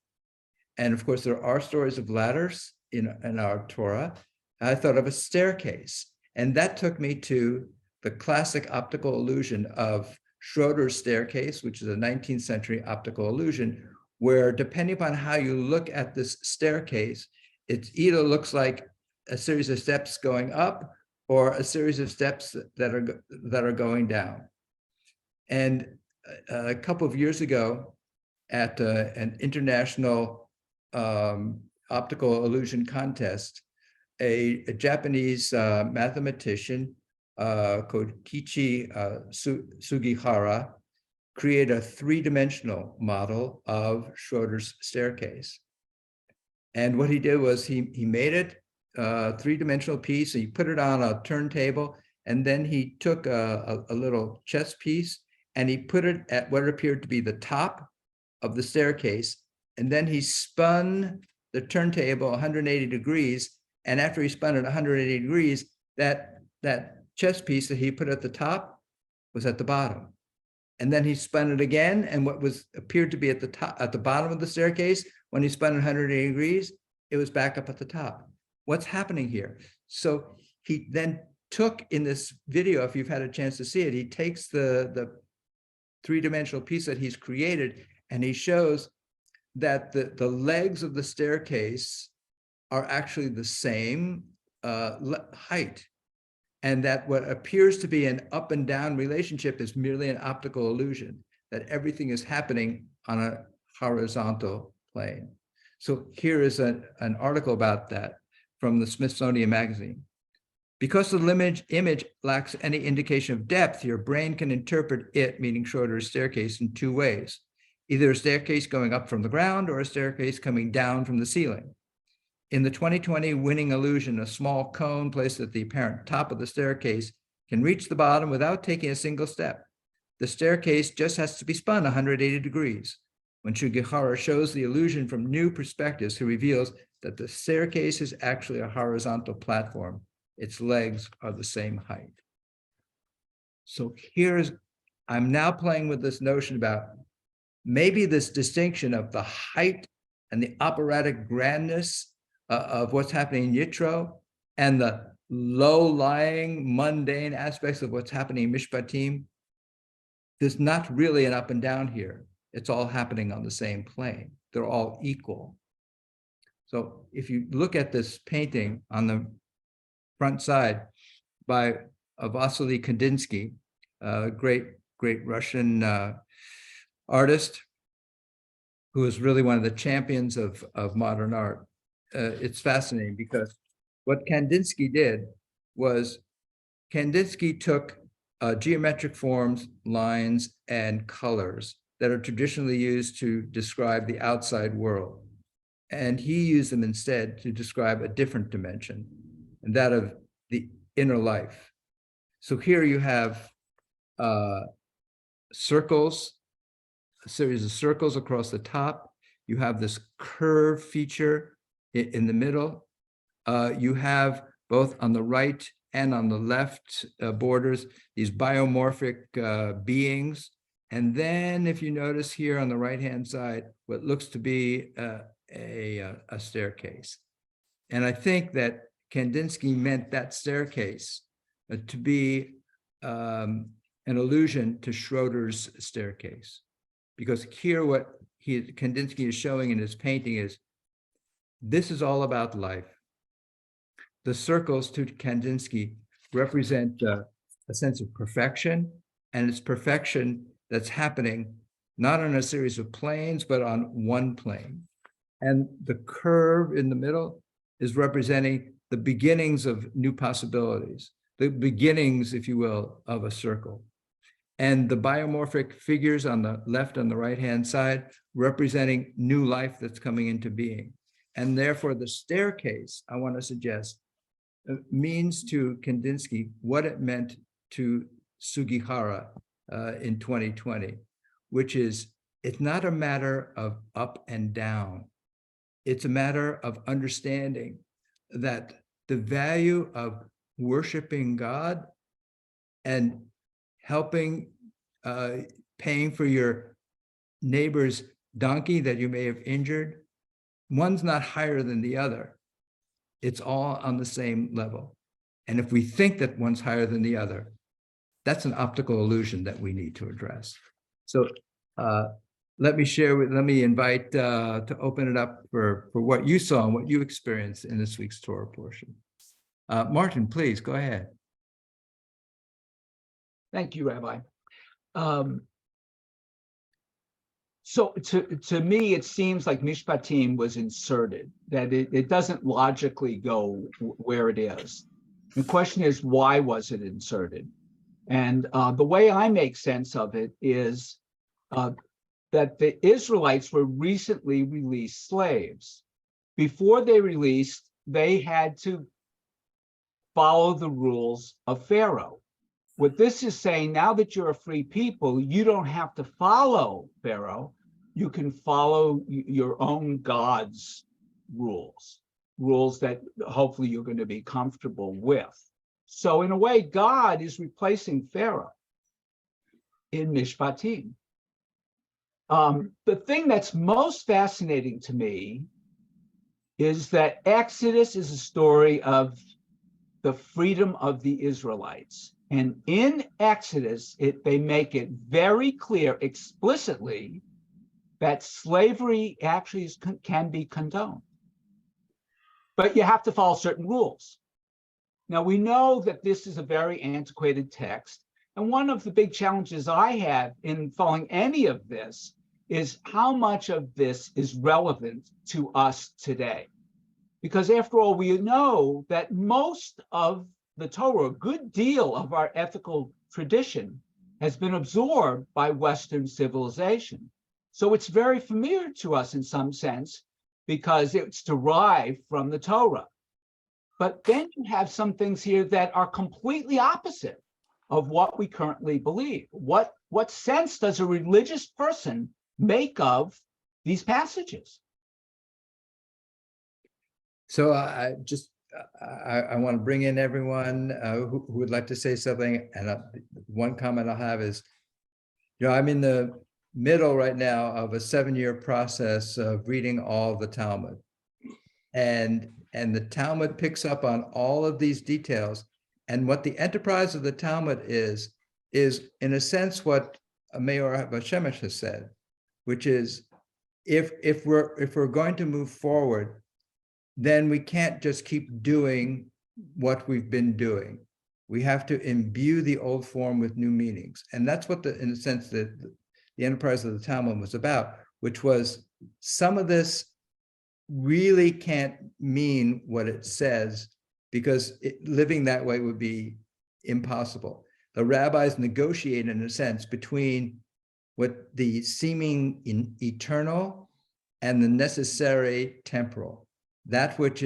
And of course, there are stories of ladders in our Torah. I thought of a staircase. And that took me to the classic optical illusion of Schroeder's staircase, which is a 19th century optical illusion, where depending upon how you look at this staircase, it either looks like a series of steps going up or a series of steps that are going down. And a couple of years ago, at an international optical illusion contest, a Japanese mathematician called Kichi Sugihara created a three-dimensional model of Schroeder's staircase. And what he did was he made it a three-dimensional piece, and he put it on a turntable, and then he took a little chess piece and he put it at what appeared to be the top of the staircase, and then he spun the turntable 180 degrees. And after he spun it 180 degrees, that chess piece that he put at the top was at the bottom. And then he spun it again, and what appeared to be at the top, at the bottom of the staircase, when he spun it 180 degrees, it was back up at the top. What's happening here? So he then took, in this video, if you've had a chance to see it, he takes the three-dimensional piece that he's created, and he shows that the legs of the staircase are actually the same height, and that what appears to be an up and down relationship is merely an optical illusion, that everything is happening on a horizontal plane. So here is an article about that from the Smithsonian Magazine. Because the image lacks any indication of depth, your brain can interpret it, meaning Schroeder's staircase, in two ways: either a staircase going up from the ground or a staircase coming down from the ceiling. In the 2020 winning illusion, a small cone placed at the apparent top of the staircase can reach the bottom without taking a single step. The staircase just has to be spun 180 degrees. When Sugihara shows the illusion from new perspectives, he reveals that the staircase is actually a horizontal platform. Its legs are the same height. So I'm now playing with this notion about maybe this distinction of the height and the operatic grandness of what's happening in Yitro, and the low-lying, mundane aspects of what's happening in Mishpatim. There's not really an up and down here. It's all happening on the same plane. They're all equal. So if you look at this painting on the front side by Vasily Kandinsky, a great Russian artist who is really one of the champions of modern art. It's fascinating because what Kandinsky did was Kandinsky took geometric forms, lines, and colors that are traditionally used to describe the outside world. And he used them instead to describe a different dimension, and that of the inner life. So here you have circles, a series of circles across the top. You have this curve feature in the middle. You have both on the right and on the left borders, these biomorphic beings. And then if you notice here on the right-hand side, what looks to be a staircase. And I think that Kandinsky meant that staircase to be an allusion to Schroeder's staircase. Because here what Kandinsky is showing in his painting is, this is all about life. The circles to Kandinsky represent a sense of perfection, and it's perfection that's happening not on a series of planes, but on one plane. And the curve in the middle is representing the beginnings of new possibilities, the beginnings, if you will, of a circle. And the biomorphic figures on the left and the right-hand side representing new life that's coming into being. And therefore the staircase, I want to suggest, means to Kandinsky what it meant to Sugihara in 2020, which is, it's not a matter of up and down. It's a matter of understanding that the value of worshiping God and helping, paying for your neighbor's donkey that you may have injured, one's not higher than the other. It's all on the same level. And if we think that one's higher than the other, that's an optical illusion that we need to address. So let me invite to open it up for what you saw and what you experienced in this week's Torah portion. Martin, please go ahead. Thank you, Rabbi. So to me, it seems like Mishpatim was inserted, that it doesn't logically go where it is. The question is, why was it inserted? And the way I make sense of it is that the Israelites were recently released slaves. Before they released, they had to follow the rules of Pharaoh. What this is saying, now that you're a free people, you don't have to follow Pharaoh. you can follow your own God's rules that hopefully you're going to be comfortable with. So in a way, God is replacing Pharaoh in Mishpatim. The thing that's most fascinating to me is that Exodus is a story of the freedom of the Israelites. And in Exodus, they make it very clear explicitly that slavery actually can be condoned. But you have to follow certain rules. Now, we know that this is a very antiquated text. And one of the big challenges I have in following any of this is how much of this is relevant to us today. Because after all, we know that most of the Torah, a good deal of our ethical tradition, has been absorbed by Western civilization. So it's very familiar to us in some sense because it's derived from the Torah. But then you have some things here that are completely opposite of what we currently believe. What sense does a religious person make of these passages? So I want to bring in everyone who would like to say something. And one comment I'll have is, I'm in the middle right now of a 7-year process of reading all the Talmud. And the Talmud picks up on all of these details. And what the enterprise of the Talmud is in a sense what Mayor Bashemesh has said, which is if we're going to move forward, then we can't just keep doing what we've been doing. We have to imbue the old form with new meanings. And that's what in a sense, the enterprise of the Talmud was about, which was some of this really can't mean what it says because living that way would be impossible. The rabbis negotiate in a sense between what the seeming eternal and the necessary temporal. That which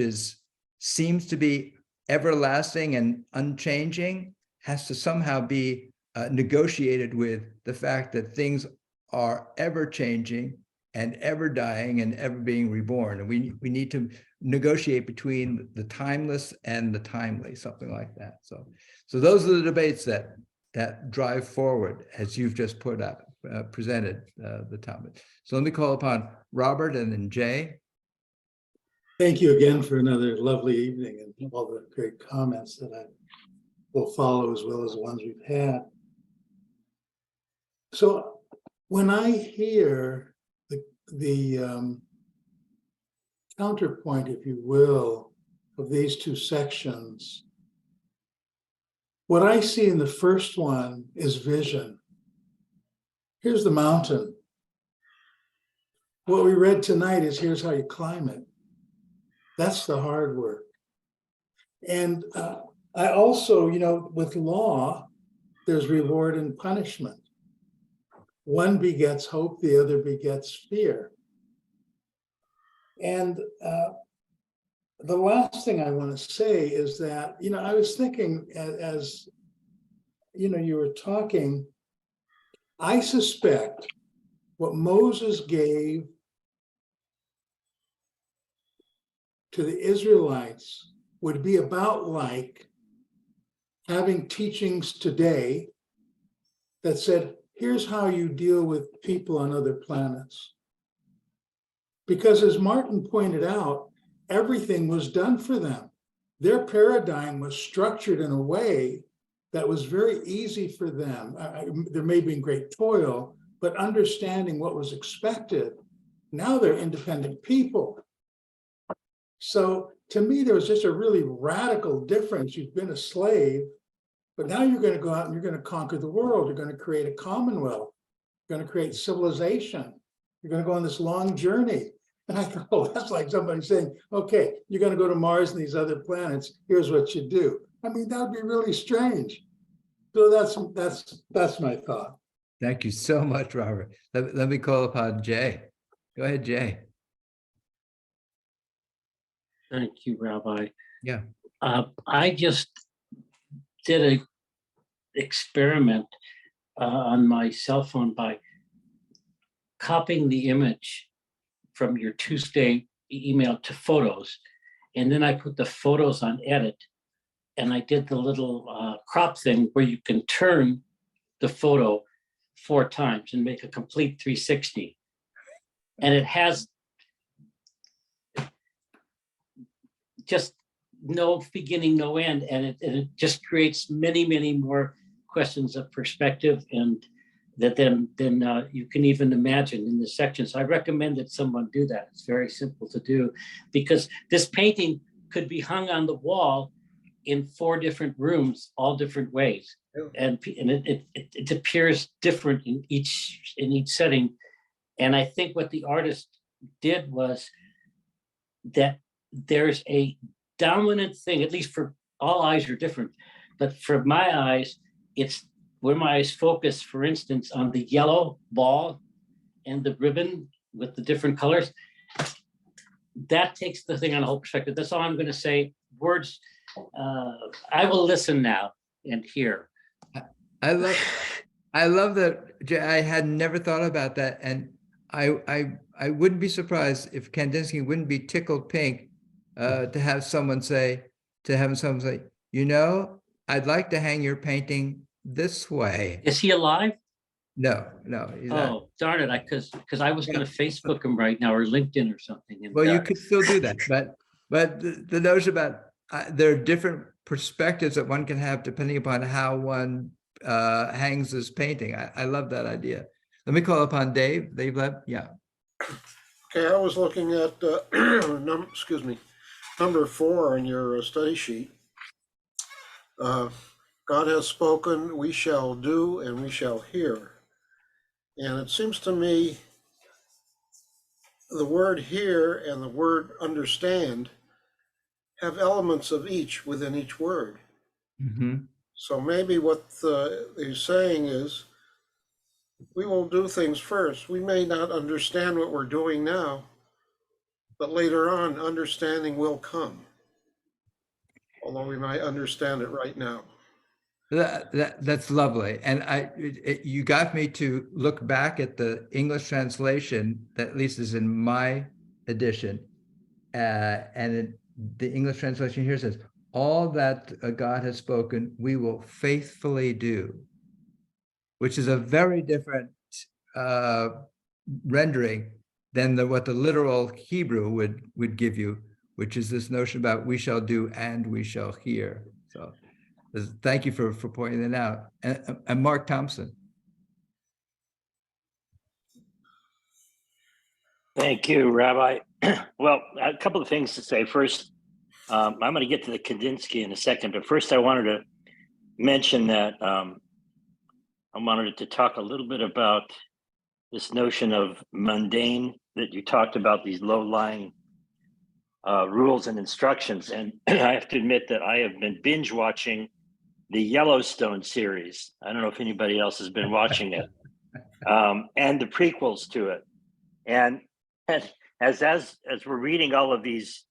seems to be everlasting and unchanging has to somehow be negotiated with the fact that things are ever changing and ever dying and ever being reborn. And we need to negotiate between the timeless and the timely, something like that. So those are the debates that drive forward, as you've just presented the Talmud. So let me call upon Robert and then Jay. Thank you again for another lovely evening and all the great comments that I will follow as well as the ones we've had. So when I hear the counterpoint, if you will, of these two sections, what I see in the first one is vision. Here's the mountain. What we read tonight is here's how you climb it. That's the hard work. And I also, with law, there's reward and punishment. One begets hope, the other begets fear. And the last thing I want to say is that, I was thinking as you were talking, I suspect what Moses gave to the Israelites would be about like having teachings today that said, here's how you deal with people on other planets. Because as Martin pointed out, everything was done for them. Their paradigm was structured in a way that was very easy for them. There may have been great toil, but understanding what was expected, now they're independent people. So to me, there was just a really radical difference. You've been a slave, but now you're going to go out and you're going to conquer the world. You're going to create a commonwealth. You're going to create civilization. You're going to go on this long journey. And I thought, oh, that's like somebody saying, okay, you're going to go to Mars and these other planets. Here's what you do. I mean, that would be really strange. So that's my thought. Thank you so much, Robert. Let me call upon Jay. Go ahead, Jay. Thank you, Rabbi. Yeah. I just did an experiment on my cell phone by copying the image from your Tuesday email to photos. And then I put the photos on edit. And I did the little crop thing where you can turn the photo 4 times and make a complete 360. And it has just no beginning, no end. And it just creates many, many more questions of perspective and that then you can even imagine in the sections. I recommend that someone do that. It's very simple to do because this painting could be hung on the wall in 4 different rooms, all different ways. And it appears different in each setting. And I think what the artist did was that there's a dominant thing, at least for all eyes are different, but for my eyes, it's where my eyes focus, for instance, on the yellow ball and the ribbon with the different colors. That takes the thing on a whole perspective. That's all I'm going to say. Words, I will listen now and hear. I love that. I had never thought about that, and I wouldn't be surprised if Kandinsky wouldn't be tickled pink to have someone say, you know, I'd like to hang your painting this way. Is he alive? No, he's not. Oh, darn it! Because I was going to Facebook him right now or LinkedIn or something. And, Well, you could still do that, but the notion about there are different perspectives that one can have depending upon how one hangs this painting. I love that idea. Let me call upon Dave. Dave Leb, yeah. Okay, I was looking at number 4 on your study sheet. God has spoken, we shall do, and we shall hear. And it seems to me the word hear and the word understand have elements of each within each word. Mm-hmm. So maybe what he's saying is we will do things first. We may not understand what we're doing now, but later on, understanding will come. Although we might understand it right now. That's lovely. And you got me to look back at the English translation that at least is in my edition. And the English translation here says, all that God has spoken, we will faithfully do, which is a very different rendering than what the literal Hebrew would give you, which is this notion about we shall do and we shall hear. So thank you for pointing that out. And Mark Thompson. Thank you, Rabbi. Well, a couple of things to say. First, I'm going to get to the Kandinsky in a second, but first I wanted to mention that I wanted to talk a little bit about this notion of mundane that you talked about, these low-lying rules and instructions. And I have to admit that I have been binge watching the Yellowstone series. I don't know if anybody else has been watching it, and the prequels to it. And as we're reading all of these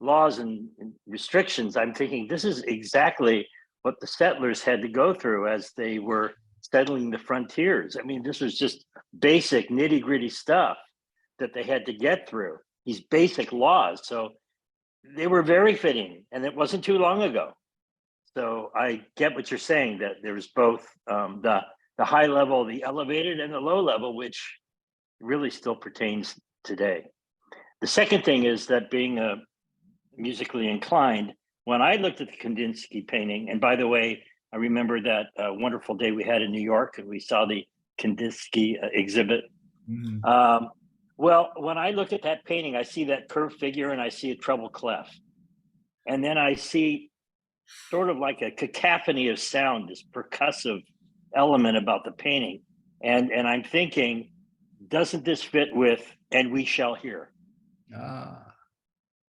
laws and restrictions, I'm thinking this is exactly what the settlers had to go through as they were settling the frontiers. I mean, this was just basic nitty-gritty stuff that they had to get through, these basic laws. So they were very fitting, and it wasn't too long ago. So I get what you're saying, that there was both the high level, the elevated, and the low level, which really still pertains today. The second thing is that being musically inclined, when I looked at the Kandinsky painting, and by the way, I remember that wonderful day we had in New York and we saw the Kandinsky exhibit. Mm. Well, when I look at that painting, I see that curved figure and I see a treble clef. And then I see sort of like a cacophony of sound, this percussive element about the painting. And I'm thinking, doesn't this fit with "and we shall hear"?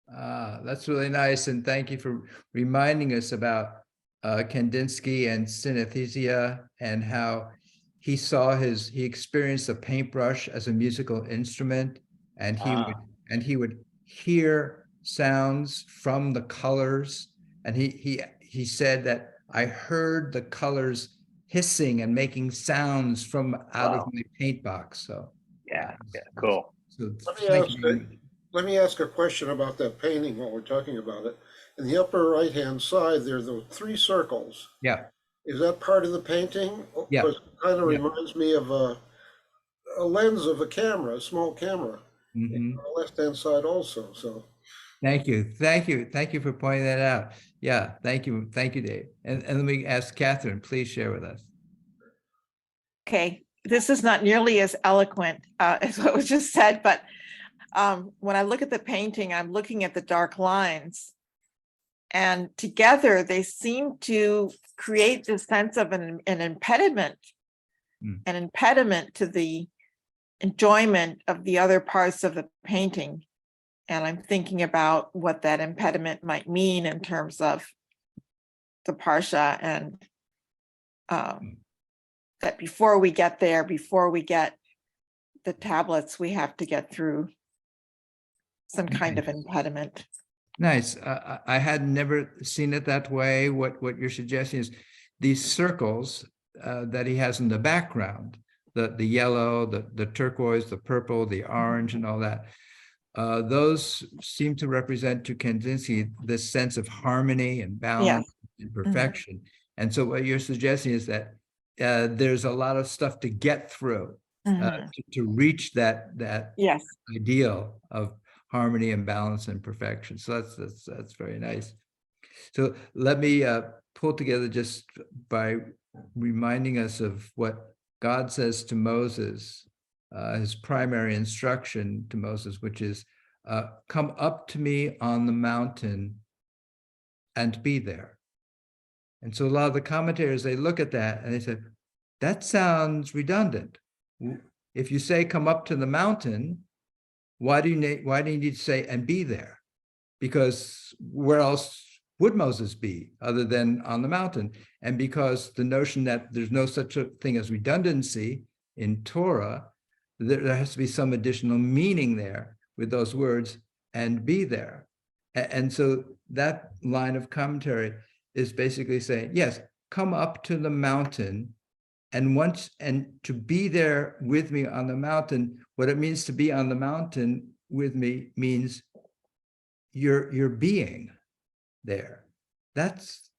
That's really nice. And thank you for reminding us about Kandinsky and synesthesia and how he experienced a paintbrush as a musical instrument, and he would hear sounds from the colors. And he said that I heard the colors hissing and making sounds from out of my paint box. So yeah, Yeah, cool. So Let me thank ask, you. let me ask a question about that painting while we're talking about it. In the upper right-hand side, there are the 3 circles. Yeah, Is that part of the painting? Yeah. Because it kind of Yeah. reminds me of a lens of a camera, a small camera, mhm. on the left-hand side also, so. Thank you, thank you, thank you for pointing that out. Yeah, thank you, Dave. And let me ask Catherine, please share with us. Okay, this is not nearly as eloquent as what was just said, but when I look at the painting, I'm looking at the dark lines. And together they seem to create this sense of an impediment, an impediment to the enjoyment of the other parts of the painting. And I'm thinking about what that impediment might mean in terms of the Parsha, and that before we get there, before we get the tablets, we have to get through some kind of impediment. Nice. I had never seen it that way. What you're suggesting is these circles that he has in the background, the yellow, the turquoise, the purple, the orange, and all that. Those seem to represent to Kandinsky this sense of harmony and balance and perfection. And so what you're suggesting is that there's a lot of stuff to get through to reach that Yes. ideal of harmony and balance and perfection. So that's very nice. So let me pull together just by reminding us of what God says to Moses, his primary instruction to Moses, which is, come up to me on the mountain and be there. And so a lot of the commentators, they look at that and they said, that sounds redundant. If you say, come up to the mountain, why do you need to say, and be there? Because where else would Moses be other than on the mountain? And because the notion that there's no such a thing as redundancy in Torah, there has to be some additional meaning there with those words, and be there. And so that line of commentary is basically saying, yes, come up to the mountain, and to be there with me on the mountain. What it means to be on the mountain with me means you're being there. That's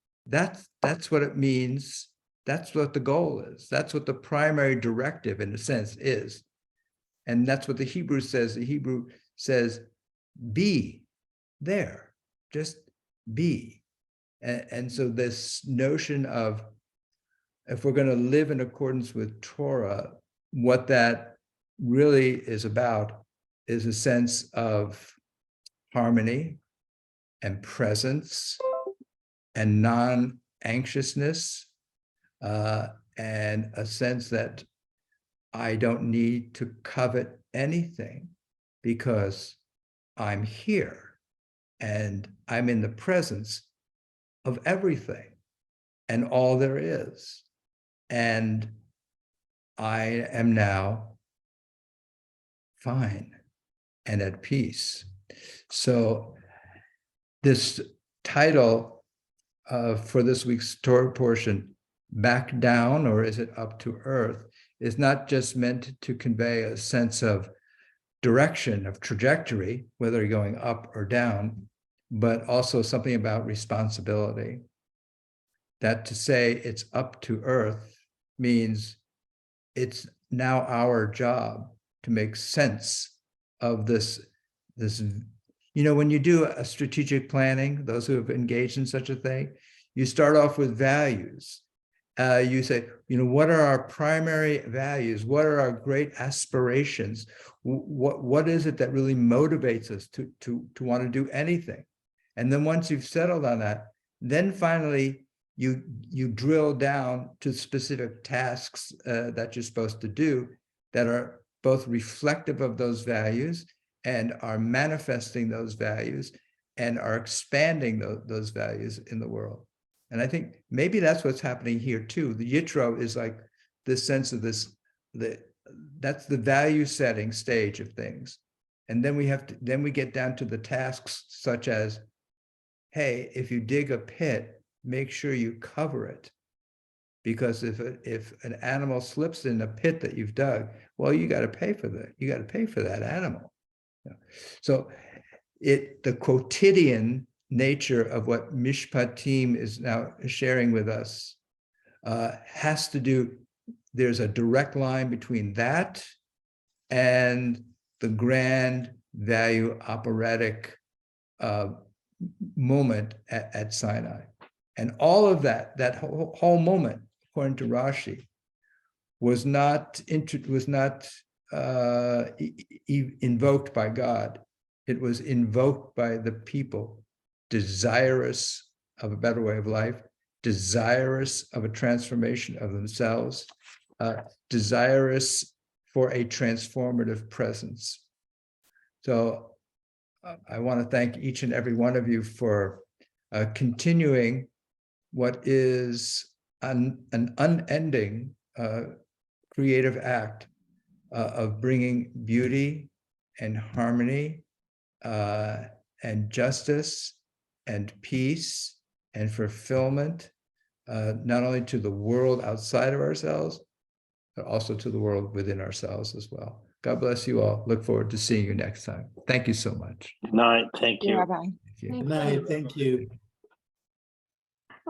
what it means. That's what the goal is. That's what the primary directive, in a sense, is. And that's what the Hebrew says. The Hebrew says, be there, just be. And so this notion of, if we're going to live in accordance with Torah, what that really is about is a sense of harmony and presence and non-anxiousness, and a sense that I don't need to covet anything because I'm here and I'm in the presence of everything and all there is. And I am now fine and at peace. So this title for this week's Torah portion, Back Down, or is it Up to Earth, is not just meant to convey a sense of direction, of trajectory, whether you're going up or down, but also something about responsibility. That to say it's up to earth means it's now our job to make sense of this, when you do a strategic planning, those who have engaged in such a thing, you start off with values. You say, what are our primary values? What are our great aspirations? What is it that really motivates us to want to do anything? And then once you've settled on that, then finally you drill down to specific tasks that you're supposed to do that are both reflective of those values and are manifesting those values and are expanding those values in the world. And I think maybe that's what's happening here too. The Yitro is like this sense of that's the value setting stage of things. And then we get down to the tasks such as, hey, if you dig a pit, make sure you cover it Because if an animal slips in a pit that you've dug, well, you got to pay for that. You got to pay for that animal. So the quotidian nature of what Mishpatim is now sharing with us has to do, there's a direct line between that and the grand value operatic moment at Sinai. And all of that whole moment, according to Rashi, was not invoked by God. It was invoked by the people, desirous of a better way of life, desirous of a transformation of themselves, desirous for a transformative presence. So I want to thank each and every one of you for continuing what is an unending creative act of bringing beauty and harmony and justice and peace and fulfillment, not only to the world outside of ourselves, but also to the world within ourselves as well. God bless you all. Look forward to seeing you next time. Thank you so much. Good night. Thank you. Rabbi. Thank you. Good night, thank you.